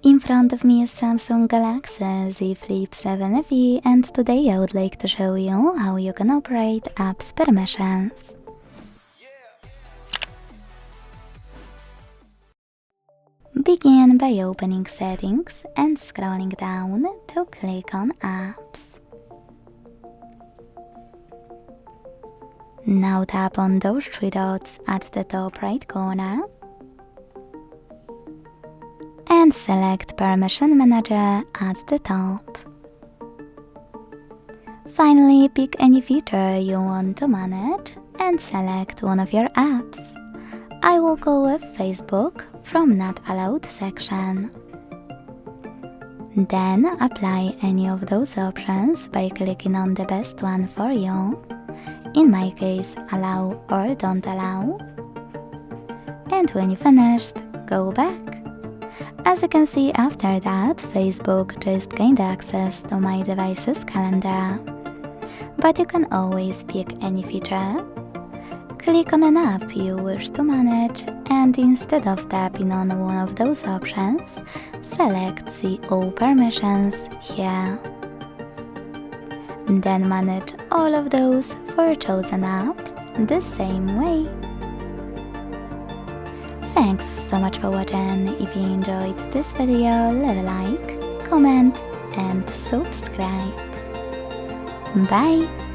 In front of me is Samsung Galaxy Z Flip 7 FE, and today I would like to show you how you can operate apps permissions. Begin by opening Settings and scrolling down to click on Apps. Now tap on those three dots at the top right corner and select Permission Manager at the top. Finally, pick any feature you want to manage and select one of your apps. I will go with Facebook from Not Allowed section. Then apply any of those options by clicking on the best one for you. In my case, allow or don't allow. And when you finished, go back. As you can see, after that, Facebook just gained access to my device's calendar. But you can always pick any feature. Click on an app you wish to manage, and instead of tapping on one of those options, select See All Permissions here. Then manage all of those for a chosen app the same way. Thanks so much for watching. If you enjoyed this video, leave a like, comment and subscribe. Bye!